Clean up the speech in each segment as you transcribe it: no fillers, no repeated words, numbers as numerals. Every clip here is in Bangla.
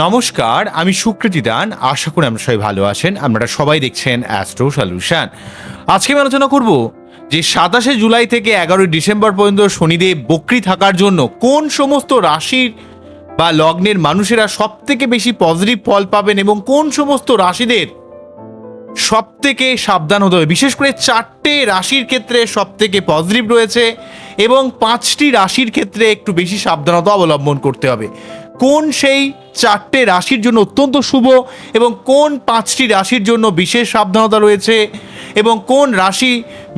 নমস্কার, আমি সুকৃতি দান। আশা করি আমরা সবাই ভালো আছেন। আপনারা সবাই দেখছেন অ্যাস্ট্রো সলিউশন। আজকে আমি আলোচনা করব যে 27শে জুলাই থেকে 11ই ডিসেম্বর পর্যন্ত শনিদেব বক্রী থাকার জন্য কোন সমস্ত রাশির বা লগ্নের মানুষেরা সব থেকে বেশি পজিটিভ ফল পাবেন এবং কোন সমস্ত রাশিদের সব থেকে সাবধান হতে হবে। বিশেষ করে 4টে রাশির ক্ষেত্রে সব থেকে পজিটিভ রয়েছে এবং 5টি রাশির ক্ষেত্রে একটু বেশি সাবধানতা অবলম্বন করতে হবে। কোন সেই 4টে রাশির জন্য অত্যন্ত শুভ এবং কোন 5টি রাশির জন্য বিশেষ সাবধানতা রয়েছে এবং কোন রাশি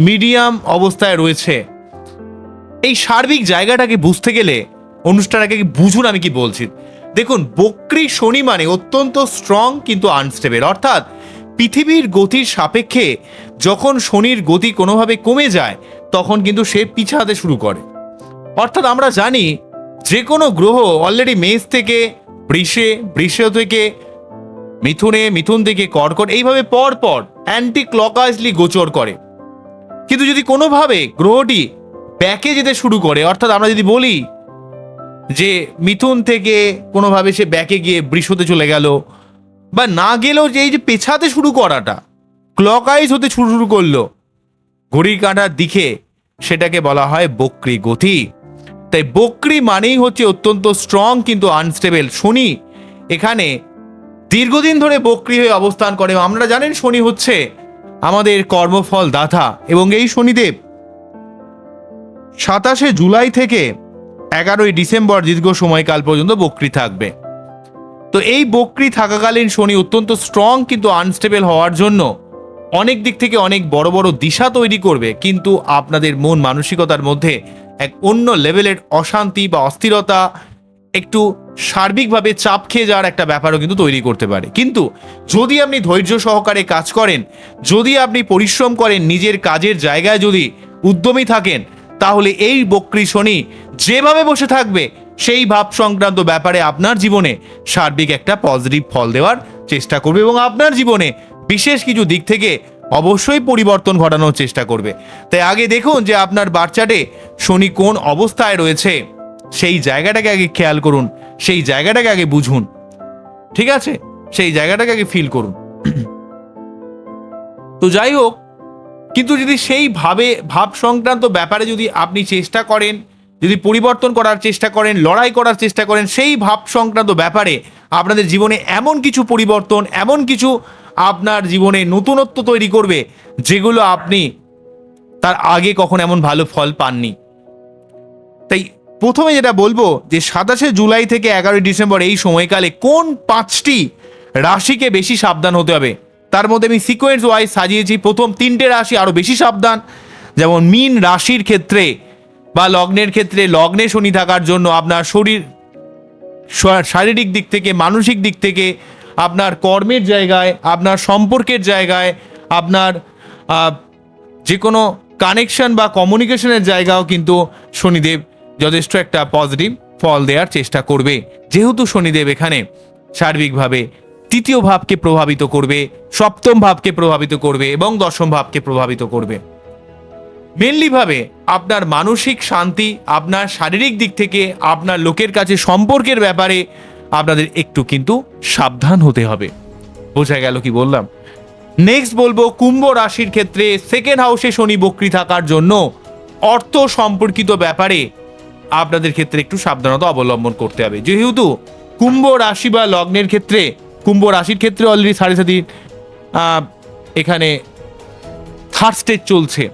মিডিয়াম অবস্থায় রয়েছে, এই সার্বিক জায়গাটাকে বুঝতে গেলে অনুষ্ঠানটাকে বুঝুন আমি কি বলছি। দেখুন, বক্রী শনি মানে অত্যন্ত স্ট্রং কিন্তু আনস্টেবল, অর্থাৎ পৃথিবীর গতির সাপেক্ষে যখন শনির গতি কোনোভাবে কমে যায় তখন কিন্তু সে পিছাতে শুরু করে। অর্থাৎ আমরা জানি যে কোনো গ্রহ অলরেডি মেষ থেকে বৃষে, বৃষ থেকে মিথুনে, মিথুন থেকে কর্কট, এইভাবে পর পর অ্যান্টি ক্লকওয়াইজলি গোচর করে। কিন্তু যদি কোনোভাবে গ্রহটি ব্যাকে যেতে শুরু করে, অর্থাৎ আমরা যদি বলি যে মিথুন থেকে কোনোভাবে সে ব্যাকে গিয়ে বৃষতে চলে গেল বা না গেলেও যে এই যে পেছাতে শুরু করাটা, ক্লকওয়াইজ হতে শুরু করলো ঘড়ির কাঁটার দিকে, সেটাকে বলা হয় বক্রী গতি। তাই বক্রী মানেই হচ্ছে অত্যন্ত স্ট্রং কিন্তু আনস্টেবল। শনি এখানে দীর্ঘদিন ধরে বক্রী হয়ে অবস্থান করে। আমরা জানেন শনি হচ্ছে আমাদের কর্মফল দাতা এবং এই শনিদেব 27শে জুলাই থেকে 11ই ডিসেম্বর দীর্ঘ সময়কাল পর্যন্ত বক্রী থাকবে। তো এই বক্রী থাকাকালীন শনি অত্যন্ত স্ট্রং কিন্তু আনস্টেবল হওয়ার জন্য অনেক দিক থেকে অনেক বড় বড় দিশা তৈরি করবে, কিন্তু আপনাদের মন মানসিকতার মধ্যে এক অন্য লেভেলের অশান্তি বা অস্থিরতা, একটু সার্বিকভাবে চাপ খেয়ে যাওয়ার একটা ব্যাপারও কিন্তু তৈরি করতে পারে। কিন্তু যদি আপনি ধৈর্য সহকারে কাজ করেন, যদি আপনি পরিশ্রম করেন, নিজের কাজের জায়গায় যদি উদ্যমী থাকেন, তাহলে এই বক্রী শনি যেভাবে বসে থাকবে সেই ভাব সংক্রান্ত ব্যাপারে আপনার জীবনে সার্বিক একটা পজিটিভ ফল দেওয়ার চেষ্টা করবে এবং আপনার জীবনে বিশেষ কিছু দিক থেকে অবশ্যই পরিবর্তন ঘটানোর চেষ্টা করবে। তাই আগে দেখুন যে আপনার বার্চাটে শনি কোন অবস্থায় রয়েছে, সেই জায়গাটাকে আগে খেয়াল করুন, সেই জায়গাটাকে আগে বুঝুন, ঠিক আছে? সেই জায়গাটাকে আগে ফিল করুন। তো যাই হোক, কিন্তু যদি সেই ভাব সংক্রান্ত ব্যাপারে যদি আপনি চেষ্টা করেন, যদি পরিবর্তন করার চেষ্টা করেন, লড়াই করার চেষ্টা করেন, সেই ভাব সংক্রান্ত ব্যাপারে আপনাদের জীবনে এমন কিছু পরিবর্তন, এমন কিছু আপনার জীবনে নতুনত্ব তৈরি করবে যেগুলো আপনি তার আগে কখন এমন ভালো ফল পাননি। তাই প্রথমে যেটা বলবো যে 27শে জুলাই থেকে 11ই ডিসেম্বর এই সময়কালে কোন 5টি রাশিকে বেশি সাবধান হতে হবে, তার মধ্যে আমি সিকোয়েন্স ওয়াইজ সাজিয়েছি। প্রথম 3টে রাশি আরও বেশি সাবধান, যেমন মীন রাশির ক্ষেত্রে বা লগ্নের ক্ষেত্রে লগ্নে শনি থাকার জন্য আপনার শারীরিক দিক থেকে, মানসিক দিক থেকে, আপনার কর্মের জায়গায়, আপনার সম্পর্কের জায়গায়, আপনার যে কোনো কানেকশন বা কমিউনিকেশনের জায়গাও কিন্তু শনিদেব যথেষ্ট একটা পজিটিভ ফল দেওয়ার চেষ্টা করবে, যেহেতু শনিদেব এখানে সার্বিকভাবে তৃতীয় ভাবকে প্রভাবিত করবে, সপ্তম ভাবকে প্রভাবিত করবে এবং দশম ভাবকে প্রভাবিত করবে। মেনলি ভাবে আপনার মানসিক শান্তি, আপনার শারীরিক দিক থেকে, আপনার লোকের কাছে সম্পর্কের ব্যাপারে আপনাদের একটু কিন্তু সাবধান হতে হবে। বোঝা গেল কি বললাম? নেক্সট বলবো কুম্ভ রাশির ক্ষেত্রে সেকেন্ড হাউসে শনি বক্রী থাকার জন্য অর্থ সম্পর্কিত ব্যাপারে আপনাদের ক্ষেত্রে একটু সাবধানতা অবলম্বন করতে হবে। যেহেতু কুম্ভ রাশি বা লগ্নের ক্ষেত্রে, কুম্ভ রাশির ক্ষেত্রে অলরেডি 7.5 এখানে থার্ড স্টেজ চলছে,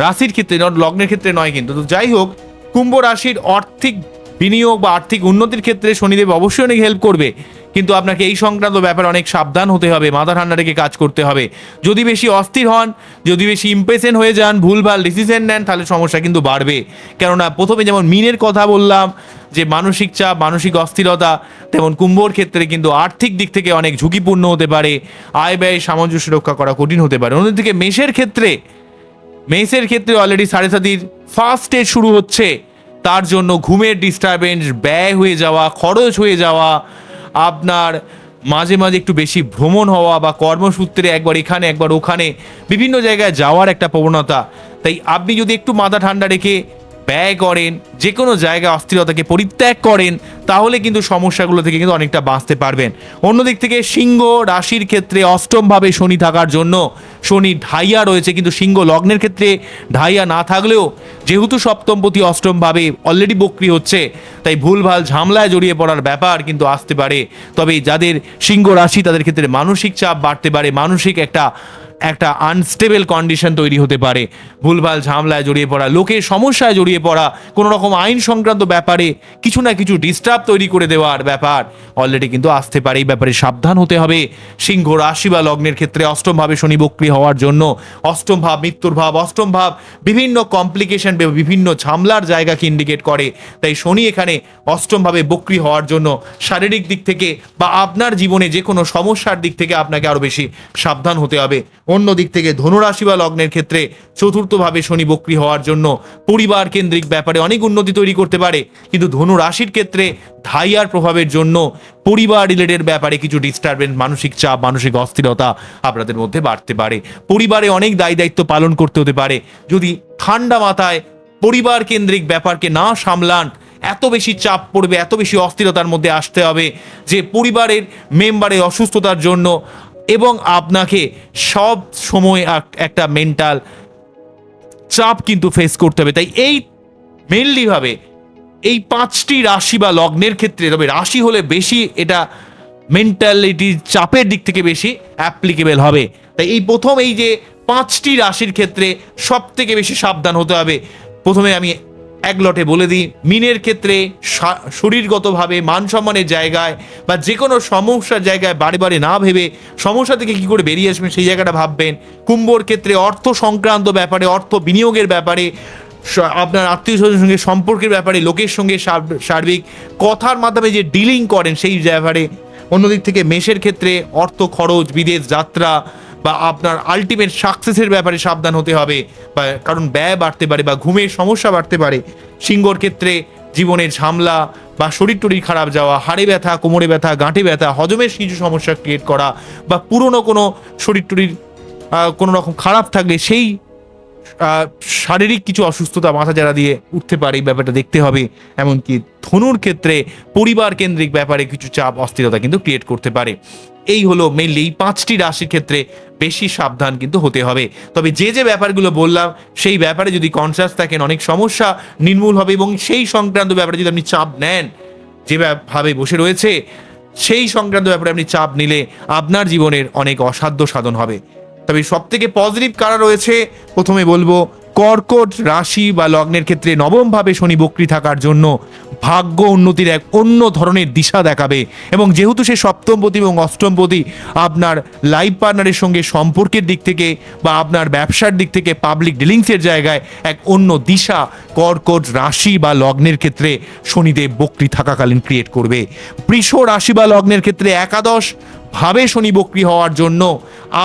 রাশির ক্ষেত্রে লগ্নের ক্ষেত্রে নয় কিন্তু। তো যাই হোক, কুম্ভ রাশির আর্থিক বিনিয়োগ বা আর্থিক উন্নতির ক্ষেত্রে শনিদেব অবশ্যই অনেক হেল্প করবে, কিন্তু আপনাকে এই সংক্রান্ত ব্যাপারে অনেক সাবধান হতে হবে, মাথা ঠান্ডা রেখে কাজ করতে হবে। যদি বেশি অস্থির হন, যদি বেশি ইম্পেশেন্ট হয়ে যান, ভুলভাল ডিসিশন নেন, তাহলে সমস্যা কিন্তু বাড়বে। কেননা প্রথমে যেমন মিনের কথা বললাম যে মানসিক চাপ, মানসিক অস্থিরতা, তেমন কুম্ভর ক্ষেত্রে কিন্তু আর্থিক দিক থেকে অনেক ঝুঁকিপূর্ণ হতে পারে, আয় ব্যয় সামঞ্জস্য রক্ষা করা কঠিন হতে পারে। অন্যদিকে মেষের ক্ষেত্রে অলরেডি 7.5 ফার্স্ট স্টেজ শুরু হচ্ছে, তার জন্য ঘুমের ডিস্টারবেন্স, ব্যয় হয়ে যাওয়া, খরচ হয়ে যাওয়া, আপনার মাঝে মাঝে একটু বেশি ভ্রমণ হওয়া বা কর্মসূত্রে একবার এখানে একবার ওখানে বিভিন্ন জায়গায় যাওয়ার একটা প্রবণতা। তাই আপনি যদি একটু মাথা ঠান্ডা রেখে ব্যয় করেন, যে কোনো জায়গায় অস্থিরতাকে পরিত্যাগ করেন, তাহলে কিন্তু সমস্যাগুলো থেকে কিন্তু অনেকটা বাঁচতে পারবেন। অন্যদিক থেকে সিংহ রাশির ক্ষেত্রে অষ্টমভাবে শনি থাকার জন্য শনি ঢাইয়া রয়েছে, কিন্তু সিংহ লগ্নের ক্ষেত্রে ঢাইয়া না থাকলেও যেহেতু সপ্তমপতি অষ্টমভাবে অলরেডি বক্রি হচ্ছে, তাই ভুলভাল ঝামেলায় জড়িয়ে পড়ার ব্যাপার কিন্তু আসতে পারে। তবে যাদের সিংহ রাশি তাদের ক্ষেত্রে মানসিক চাপ বাড়তে পারে, মানসিক একটা আনস্টেবল কন্ডিশন তৈরি হতে পারে। ভুলভাল ঝামেলায় জড়িয়ে পড়া, লোকের সমস্যায় জড়িয়ে পড়া, কোনো রকম আইন সংক্রান্ত ব্যাপারে কিছু না কিছু ডিস্টার্ব তৈরি করে দেওয়ার ব্যাপার অলরেডি কিন্তু আসতে পারে। এই ব্যাপারে সাবধান হতে হবে সিংহ রাশি বা লগ্নের ক্ষেত্রে। অষ্টমভাবে শনি বক্রি হওয়ার জন্য অষ্টম ভাব মৃত্যুর ভাব, অষ্টম ভাব বিভিন্ন কমপ্লিকেশন, বিভিন্ন ঝামেলার জায়গাকে ইন্ডিকেট করে। তাই শনি এখানে অষ্টমভাবে বক্রি হওয়ার জন্য শারীরিক দিক থেকে বা আপনার জীবনে যে কোনো সমস্যার দিক থেকে আপনাকে আরো বেশি সাবধান হতে হবে। অন্য দিক থেকে ধনুরাশি বা লগ্নের ক্ষেত্রে চতুর্থভাবে শনি বক্রি হওয়ার জন্য পরিবার কেন্দ্রিক ব্যাপারে অনেক উন্নতি তৈরি করতে পারে, কিন্তু ধনু রাশির ক্ষেত্রে ধাইয়ার প্রভাবের জন্য পরিবার রিলেটেড ব্যাপারে কিছু ডিস্টারবেন্স, মানসিক চাপ, মানসিক অস্থিরতা আপনাদের মধ্যে বাড়তে পারে। পরিবারে অনেক দায় দায়িত্ব পালন করতে হতে পারে। যদি ঠান্ডা মাথায় পরিবার কেন্দ্রিক ব্যাপারকে না সামলান, এত বেশি চাপ পড়বে, এত বেশি অস্থিরতার মধ্যে আসতে হবে যে পরিবারের মেম্বারের অসুস্থতার জন্য এবং আপনাকে সব সময় একটা মেন্টাল চাপ কিন্তু ফেস করতে হবে। তাই এই মেনলি ভাবে এই 5টি রাশি বা লগ্নের ক্ষেত্রে, তবে রাশি হলে বেশি এটা মেন্টালিটি চাপের দিক থেকে বেশি অ্যাপ্লিকেবল হবে। তাই এই প্রথম এই যে 5টি রাশির ক্ষেত্রে সব থেকে বেশি সাবধান হতে হবে। প্রথমে আমি এক লটে বলে দিই, মিনের ক্ষেত্রে শরীরগতভাবে মান সম্মানের জায়গায় বা যে কোনো সমস্যার জায়গায় বারে বারে না ভেবে সমস্যা থেকে কি করে বেরিয়ে আসবেন সেই জায়গাটা ভাববেন। কুম্ভর ক্ষেত্রে অর্থ সংক্রান্ত ব্যাপারে, অর্থ বিনিয়োগের ব্যাপারে, আপনার আত্মীয় স্বজনের সঙ্গে সম্পর্কের ব্যাপারে, লোকের সঙ্গে সার্বিক কথার মাধ্যমে যে ডিলিং করেন সেই ব্যাপারে। অন্যদিক থেকে মেষের ক্ষেত্রে অর্থ খরচ, বিদেশ যাত্রা বা আপনার আলটিমেট সাকসেসের ব্যাপারে সাবধান হতে হবে, বা কারণ ব্যয় বাড়তে পারে বা ঘুমের সমস্যা বাড়তে পারে। সিংহর ক্ষেত্রে জীবনের ঝামেলা বা শরীর টরীর খারাপ যাওয়া, হাড়ে ব্যথা, কোমরে ব্যথা, গাঁটে ব্যথা, হজমের কিছু সমস্যা ক্রিয়েট করা, বা পুরনো কোনো শরীর টরীর কোনো রকম খারাপ থাকলে সেই শারীরিক কিছু অসুস্থতা মাথা যারা দিয়ে উঠতে পারে, এই ব্যাপারটা দেখতে হবে। এমনকি ধনুর ক্ষেত্রে পরিবার কেন্দ্রিক ব্যাপারে কিছু চাপ অস্থিরতা কিন্তু ক্রিয়েট করতে পারে। এই হলো মেইনলি এই 5টি রাশির ক্ষেত্রে বেশি সাবধান কিন্তু হতে হবে। তবে যে যে ব্যাপারগুলো বললাম সেই ব্যাপারে যদি কনসিয়াস থাকেন, অনেক সমস্যা নির্মূল হবে। এবং সেই সংক্রান্ত ব্যাপারে যদি আপনি চাপ নেন, যেভাবে বসে রয়েছে সেই সংক্রান্ত ব্যাপারে আপনি চাপ নিলে আপনার জীবনের অনেক অসাধ্য সাধন হবে। তবে সব থেকে পজিটিভ কারা রয়েছে, প্রথমে বলবো কর্কট রাশি বা লগ্নের ক্ষেত্রে নবমভাবে শনি বক্রি থাকার জন্য ভাগ্য উন্নতির এক অন্য ধরনের দিশা দেখাবে। এবং যেহেতু সে সপ্তমপতি এবং অষ্টমপতি, আপনার লাইফ পার্টনারের সঙ্গে সম্পর্কের দিক থেকে বা আপনার ব্যবসার দিক থেকে, পাবলিক ডিলিংসের জায়গায় এক অন্য দিশা কর্কট রাশি বা লগ্নের ক্ষেত্রে শনিদেব বক্রি থাকাকালীন ক্রিয়েট করবে। বৃষ রাশি বা লগ্নের ক্ষেত্রে একাদশ ভাবে শনি বক্রি হওয়ার জন্য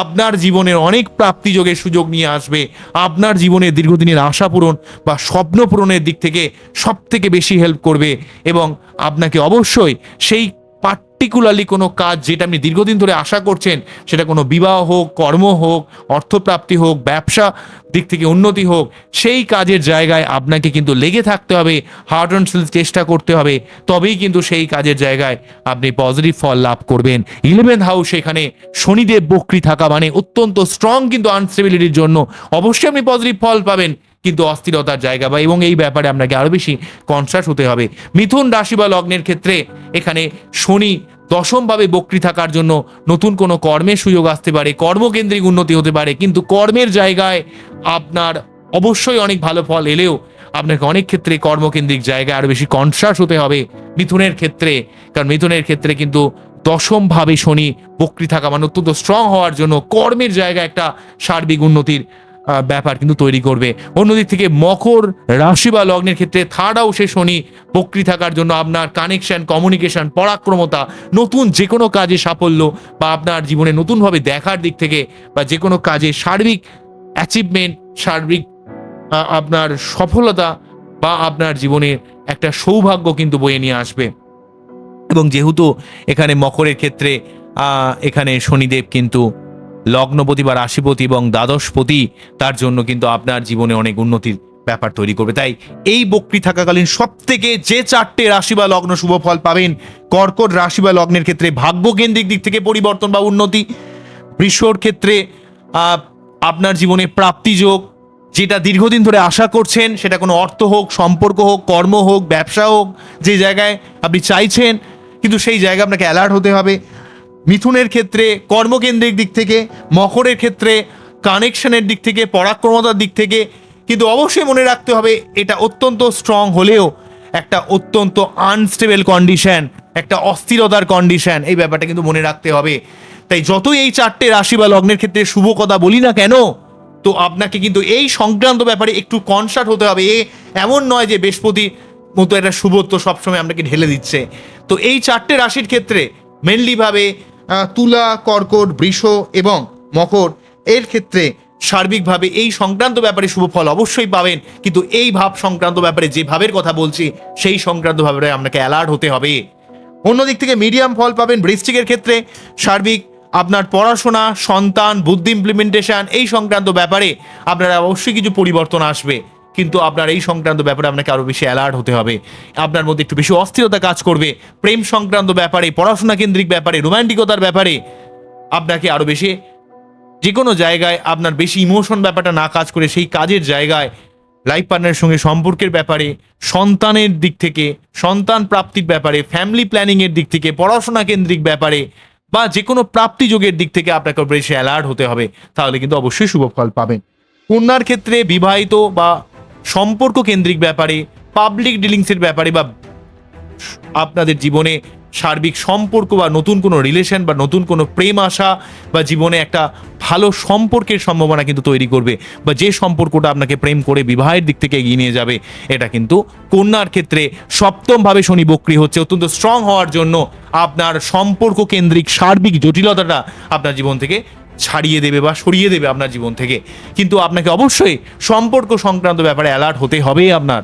আপনার জীবনের অনেক প্রাপ্তিযোগের সুযোগ নিয়ে আসবে। আপনার জীবনের দীর্ঘদিনের আশা পূরণ বা স্বপ্ন পূরণের দিক থেকে সব থেকে বেশি হেল্প করবে। এবং আপনাকে অবশ্যই সেই পার্টিকুলারলি কোনো কাজ যেটা আপনি দীর্ঘদিন ধরে আশা করছেন, সেটা কোনো বিবাহ হোক, কর্ম হোক, অর্থপ্রাপ্তি হোক, ব্যবসা দিক থেকে উন্নতি হোক, সেই কাজের জায়গায় আপনাকে কিন্তু লেগে থাকতে হবে, হার্ড অ্যান্ড সোল চেষ্টা করতে হবে। তবেই কিন্তু সেই কাজের জায়গায় আপনি পজিটিভ ফল লাভ করবেন। 11th হাউস এখানে শনিদেব বক্রি থাকা মানে অত্যন্ত স্ট্রং, কিন্তু আনস্টেবিলিটির জন্য অবশ্যই আপনি পজিটিভ ফল পাবেন, কিন্তু অস্থিরতার জায়গা বা এবং এই ব্যাপারে আপনাকে আরো বেশি কনসাস হতে হবে। মিথুন রাশি বা লগ্নের ক্ষেত্রে এখানে শনি দশমভাবে বক্রি থাকার জন্য নতুন কোনো কর্মের সুযোগ আসতে পারে, কর্মকেন্দ্রিক উন্নতি হতে পারে, কিন্তু কর্মের জায়গায় আপনার অবশ্যই অনেক ভালো ফল এলেও আপনাকে অনেক ক্ষেত্রে কর্মকেন্দ্রিক জায়গায় আরো বেশি কনসাস হতে হবে মিথুনের ক্ষেত্রে। কারণ মিথুনের ক্ষেত্রে কিন্তু দশমভাবে শনি বক্রি থাকা মানে অত্যন্ত স্ট্রং হওয়ার জন্য কর্মের জায়গায় একটা সার্বিক উন্নতির ব্যাপার কিন্তু তৈরি করবে। অন্যদিক থেকে মকর রাশি বা লগ্নের ক্ষেত্রে থার্ড হাউসে শনি বক্রি থাকার জন্য আপনার কানেকশন, কমিউনিকেশন, পরাক্রমতা, নতুন যে কোনো কাজে সাফল্য বা আপনার জীবনে নতুনভাবে দেখার দিক থেকে বা যে কোনো কাজে সার্বিক অ্যাচিভমেন্ট, সার্বিক আপনার সফলতা বা আপনার জীবনের একটা সৌভাগ্য কিন্তু বয়ে নিয়ে আসবে। এবং যেহেতু এখানে মকরের ক্ষেত্রে এখানে শনিদেব কিন্তু লগ্নপতি বা রাশিপতি এবং দ্বাদশপতি, তার জন্য কিন্তু আপনার জীবনে অনেক উন্নতির ব্যাপার তৈরি করবে। তাই এই বক্রী থাকাকালীন সব থেকে যে 4টে রাশি বা লগ্ন শুভ ফল পাবেন, কর্কট রাশি বা লগ্নের ক্ষেত্রে ভাগ্যকেন্দ্রিক দিক থেকে পরিবর্তন বা উন্নতি, বৃষর ক্ষেত্রে আপনার জীবনে প্রাপ্তিযোগ, যেটা দীর্ঘদিন ধরে আশা করছেন, সেটা কোনো অর্থ হোক, সম্পর্ক হোক, কর্ম হোক, ব্যবসা হোক, যে জায়গায় আপনি চাইছেন কিন্তু সেই জায়গায় আপনাকে অ্যালার্ট হতে হবে। মিথুনের ক্ষেত্রে কর্মকেন্দ্রিক দিক থেকে, মকরের ক্ষেত্রে কানেকশনের দিক থেকে, পরাক্রমতার দিক থেকে। কিন্তু অবশ্যই মনে রাখতে হবে এটা অত্যন্ত স্ট্রং হলেও একটা অত্যন্ত আনস্টেবল কন্ডিশন, একটা অস্থিরতার কন্ডিশন, এই ব্যাপারটা কিন্তু মনে রাখতে হবে। তাই যতই এই 4টে রাশি বা লগ্নের ক্ষেত্রে শুভ কথা বলি না কেন, তো আপনাকে কিন্তু এই সংক্রান্ত ব্যাপারে একটু কনসার্ট হতে হবে। এমন নয় যে বৃহস্পতি মতো একটা শুভত্ব সবসময় আপনাকে ঢেলে দিচ্ছে। তো এই 4টে রাশির ক্ষেত্রে মেনলিভাবে তুলা, কর্কট, বৃষ এবং মকর এর ক্ষেত্রে সার্বিকভাবে এই সংক্রান্ত ব্যাপারে শুভ ফল অবশ্যই পাবেন। কিন্তু এই ভাব সংক্রান্ত ব্যাপারে যে ভাবের কথা বলছি সেই সংক্রান্ত ব্যাপারে আপনাকে অ্যালার্ট হতে হবে। অন্যদিক থেকে মিডিয়াম ফল পাবেন বৃশ্চিকের ক্ষেত্রে। সার্বিক আপনার পড়াশোনা, সন্তান, বুদ্ধি ইমপ্লিমেন্টেশন এই সংক্রান্ত ব্যাপারে আপনার অবশ্যই কিছু পরিবর্তন আসবে, কিন্তু আপনার এই সংক্রান্ত ব্যাপারে আপনাকে আরও বেশি অ্যালার্ট হতে হবে। আপনার মধ্যে একটু বেশি অস্থিরতা কাজ করবে। প্রেম সংক্রান্ত ব্যাপারে, পড়াশোনা কেন্দ্রিক ব্যাপারে, রোমান্টিকতার ব্যাপারে আপনাকে আরও বেশি, যে কোনো জায়গায় আপনার বেশি ইমোশন ব্যাপারটা না কাজ করে সেই কাজের জায়গায় লাইফ পার্টনারের সঙ্গে সম্পর্কের ব্যাপারে, সন্তানের দিক থেকে, সন্তান প্রাপ্তির ব্যাপারে, ফ্যামিলি প্ল্যানিংয়ের দিক থেকে, পড়াশোনা কেন্দ্রিক ব্যাপারে বা যে কোনো প্রাপ্তিযোগের দিক থেকে আপনাকে বেশি অ্যালার্ট হতে হবে। তাহলে কিন্তু অবশ্যই শুভ ফল পাবেন। কন্যার ক্ষেত্রে বিবাহিত বা সম্পর্ক কেন্দ্রিক ব্যাপারে, পাবলিক ডিলিংসের ব্যাপারে বা আপনাদের জীবনে সার্বিক সম্পর্ক বা নতুন কোনো রিলেশন বা নতুন কোনো প্রেম আসা বা জীবনে একটা ভালো সম্পর্কের সম্ভাবনা কিন্তু তৈরি করবে, বা যে সম্পর্কটা আপনাকে প্রেম করে বিবাহের দিক থেকে এগিয়ে নিয়ে যাবে। এটা কিন্তু কন্যার ক্ষেত্রে সপ্তমভাবে শনি বক্রী হচ্ছে অত্যন্ত স্ট্রং হওয়ার জন্য আপনার সম্পর্ক কেন্দ্রিক সার্বিক জটিলতাটা আপনার জীবন থেকে ছাড়িয়ে দেবে বা সরিয়ে দেবে আপনার জীবন থেকে। কিন্তু আপনাকে অবশ্যই সম্পর্ক সংক্রান্ত ব্যাপারে অ্যালার্ট হতে হবে আপনার,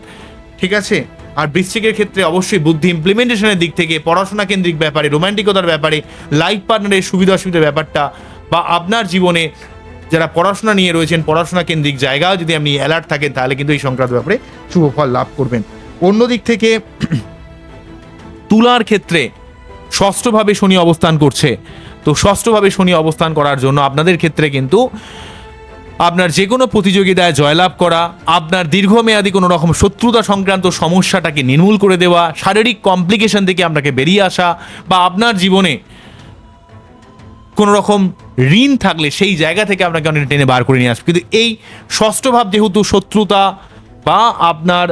ঠিক আছে? আর বৃশ্চিকের ক্ষেত্রে অবশ্যই বুদ্ধি ইমপ্লিমেন্টেশনের দিক থেকে, পড়াশোনা কেন্দ্রিক ব্যাপারে, রোমান্টিকতার ব্যাপারে, লাইফ পার্টনারের সুবিধা অসুবিধার ব্যাপারটা বা আপনার জীবনে যারা পড়াশোনা নিয়ে রয়েছেন পড়াশোনা কেন্দ্রিক জায়গাও যদি আপনি অ্যালার্ট থাকেন তাহলে কিন্তু এই সংক্রান্ত ব্যাপারে শুভ ফল লাভ করবেন। অন্যদিক থেকে তুলার ক্ষেত্রে ষষ্ঠভাবে শনি অবস্থান করছে। তো ষষ্ঠভাবে শনি অবস্থান করার জন্য আপনাদের ক্ষেত্রে কিন্তু আপনার যে কোনো প্রতিযোগিতায় জয়লাভ করা, আপনার দীর্ঘমেয়াদী কোনো রকম শত্রুতা সংক্রান্ত সমস্যাটাকে নির্মূল করে দেওয়া, শারীরিক কমপ্লিকেশন থেকে আপনাকে বেরিয়ে আসা, বা আপনার জীবনে কোনো রকম ঋণ থাকলে সেই জায়গা থেকে আপনাকে অনেক টেনে বার করে নিয়ে আসবে। কিন্তু এই ষষ্ঠ ভাব যেহেতু শত্রুতা বা আপনার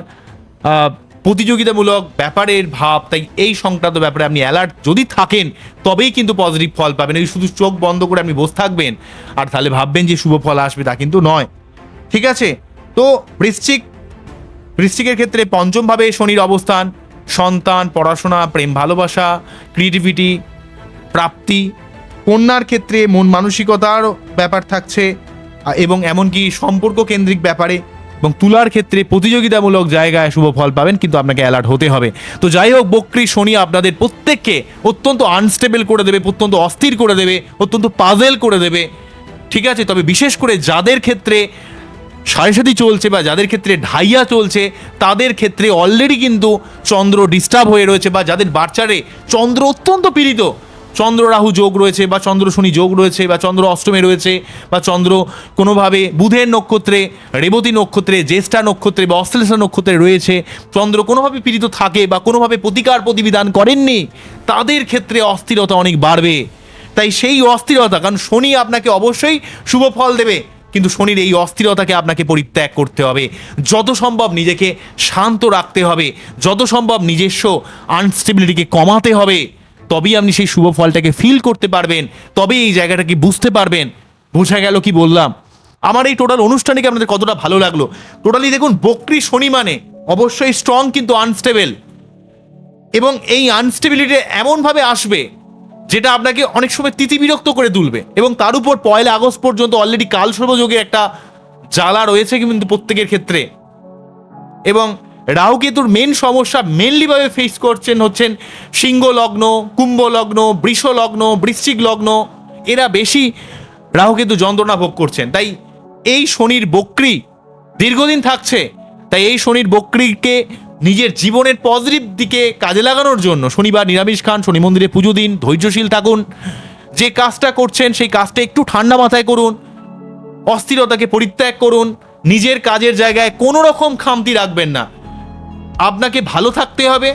প্রতিযোগিতামূলক ব্যাপারের ভাব, তাই এই সংক্রান্ত ব্যাপারে আপনি অ্যালার্ট যদি থাকেন তবেই কিন্তু পজিটিভ ফল পাবেন। এই শুধু চোখ বন্ধ করে আপনি বসে থাকবেন আর তাহলে ভাববেন যে শুভ ফল আসবে, তা কিন্তু নয়, ঠিক আছে? তো বৃশ্চিকের ক্ষেত্রে পঞ্চমভাবে শনির অবস্থান সন্তান, পড়াশোনা, প্রেম ভালোবাসা, ক্রিয়েটিভিটি, প্রাপ্তি। কন্যার ক্ষেত্রে মন মানসিকতার ব্যাপার থাকছে এবং এমনকি সম্পর্ক কেন্দ্রিক ব্যাপারে, এবং তুলার ক্ষেত্রে প্রতিযোগিতামূলক জায়গায় শুভ ফল পাবেন, কিন্তু আপনাকে অ্যালার্ট হতে হবে। তো যাই হোক, বক্রী শনি আপনাদের প্রত্যেককে অত্যন্ত আনস্টেবল করে দেবে, অত্যন্ত অস্থির করে দেবে, অত্যন্ত পাজেল করে দেবে, ঠিক আছে? তবে বিশেষ করে যাদের ক্ষেত্রে সাড়ে চলছে বা যাদের ক্ষেত্রে ঢাইয়া চলছে তাদের ক্ষেত্রে অলরেডি কিন্তু চন্দ্র ডিস্টার্ব হয়ে রয়েছে, বা যাদের বাচ্চারে চন্দ্র অত্যন্ত পীড়িত, চন্দ্র রাহু যোগ রয়েছে বা চন্দ্র শনি যোগ রয়েছে বা চন্দ্র অষ্টমে রয়েছে বা চন্দ্র কোনোভাবে বুধের নক্ষত্রে, রেবতী নক্ষত্রে, জ্যেষ্ঠা নক্ষত্রে বা অশ্লেষা নক্ষত্রে রয়েছে, চন্দ্র কোনোভাবে পীড়িত থাকে বা কোনোভাবে প্রতিকার প্রতিবিধান করেননি, তাদের ক্ষেত্রে অস্থিরতা অনেক বাড়বে। তাই সেই অস্থিরতা, কারণ শনি আপনাকে অবশ্যই শুভ ফল দেবে, কিন্তু শনির এই অস্থিরতাকে আপনাকে পরিত্যাগ করতে হবে। যত সম্ভব নিজেকে শান্ত রাখতে হবে, যত সম্ভব নিজস্ব আনস্টেবিলিটিকে কমাতে হবে, তবেই আপনি সেই শুভ ফলটাকে ফিল করতে পারবেন, তবেই এই জায়গাটাকে বুঝতে পারবেন। বোঝা গেল কি বললাম? আমার এই টোটাল অনুষ্ঠানটিকে আপনাদের কতটা ভালো লাগলো? টোটালি দেখুন, বক্রী শনি মানে অবশ্যই স্ট্রং কিন্তু আনস্টেবল, এবং এই আনস্টেবিলিটি এমনভাবে আসবে যেটা আপনাকে অনেক সময় তিতিবিরক্ত করে তুলবে, এবং তার উপর 1 আগস্ট পর্যন্ত অলরেডি কালসর্পযোগের একটা জ্বালা রয়েছে কিন্তু প্রত্যেকের ক্ষেত্রে। এবং রাহু কেতুর মেন সমস্যা মেনলিভাবে ফেস হচ্ছেন সিংহ লগ্ন, কুম্ভ লগ্ন, বৃষ লগ্ন, বৃশ্চিক লগ্ন, এরা বেশি রাহু কেতু যন্ত্রণা ভোগ করছেন। তাই এই শনির বক্রী দীর্ঘদিন থাকছে, তাই এই শনির বক্রিকে নিজের জীবনের পজিটিভ দিকে কাজে লাগানোর জন্য শনিবার নিরামিষ খান, শনি মন্দিরে পুজো দিন, ধৈর্যশীল থাকুন, যে কাজটা করছেন সেই কাজটা একটু ঠান্ডা মাথায় করুন, অস্থিরতাকে পরিত্যাগ করুন, নিজের কাজের জায়গায় কোনো রকম খামতি রাখবেন না। আপনাকে ভালো থাকতে হবে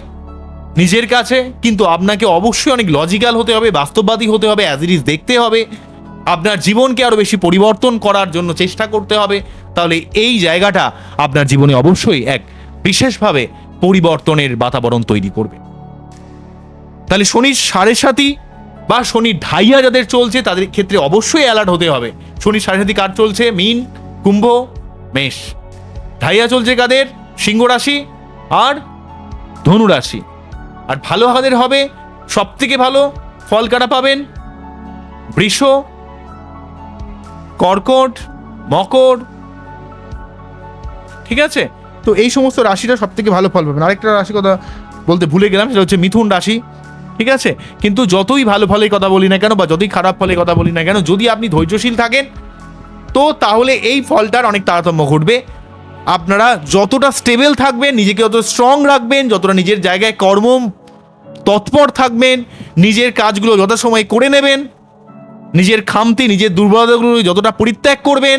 নিজের কাছে, কিন্তু আপনাকে অবশ্যই অনেক লজিক্যাল হতে হবে, বাস্তববাদী হতে হবে, অ্যাজ ইট ইজ দেখতে হবে, আপনার জীবনকে আরও বেশি পরিবর্তন করার জন্য চেষ্টা করতে হবে। তাহলে এই জায়গাটা আপনার জীবনে অবশ্যই এক বিশেষভাবে পরিবর্তনের বাতাবরণ তৈরি করবে। তাহলে শনির 7.5 বা শনির ঢাইয়া যাদের চলছে তাদের ক্ষেত্রে অবশ্যই অ্যালার্ট হতে হবে। শনির 7.5 কার চলছে? মীন, কুম্ভ, মেষ। ঢাইয়া চলছে কাদের? সিংহ রাশি আর ধনু রাশি। আর ভালো কাদের হবে? সব থেকে ভালো ফল কাটা পাবেন বৃষ, কর্কট, মকর। ঠিক আছে, তো এই সমস্ত রাশিটা সব থেকে ভালো ফল পাবেন। আরেকটা রাশি কথা বলতে ভুলে গেলাম, সেটা হচ্ছে মিথুন রাশি। ঠিক আছে, কিন্তু যতই ভালো ফলের কথা বলি না কেন বা যতই খারাপ ফলের কথা বলি না কেন, যদি আপনি ধৈর্যশীল থাকেন তো তাহলে এই ফলটার অনেক তারতম্য ঘটবে। আপনারা যতটা স্টেবল থাকবেন, নিজেকে যত স্ট্রং রাখবেন, যতটা নিজের জায়গায় কর্ম তৎপর থাকবেন, নিজের কাজগুলো যথাসময়ে করে নেবেন, নিজের খামতি, নিজের দুর্বলতাগুলো যতটা পরিত্যাগ করবেন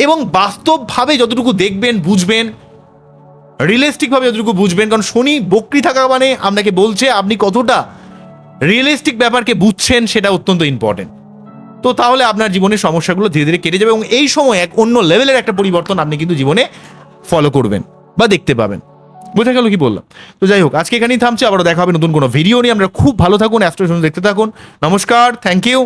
এবং বাস্তবভাবে যতটুকু দেখবেন, বুঝবেন, রিয়েলিস্টিকভাবে যতটুকু বুঝবেন, কারণ শনি বক্রি থাকা মানে আপনাকে বলছে আপনি কতটা রিয়েলিস্টিক ব্যাপারকে বুঝছেন সেটা অত্যন্ত ইম্পর্টেন্ট। তো তাহলে আপনার জীবনের সমস্যাগুলো ধীরে ধীরে কেটে যাবে এবং এই সময় এক অন্য লেভেলের একটা পরিবর্তন আপনি কিন্তু জীবনে ফলো করবেন বা দেখতে পাবেন। বোঝা গেল কি বললাম? তো যাই হোক, আজকে এখানেই থামছে, আবারও দেখা হবে নতুন কোনো ভিডিও নিয়ে। আমরা খুব ভালো থাকুন, অ্যাস্ট্রো দেখতে থাকুন। নমস্কার, থ্যাংক ইউ।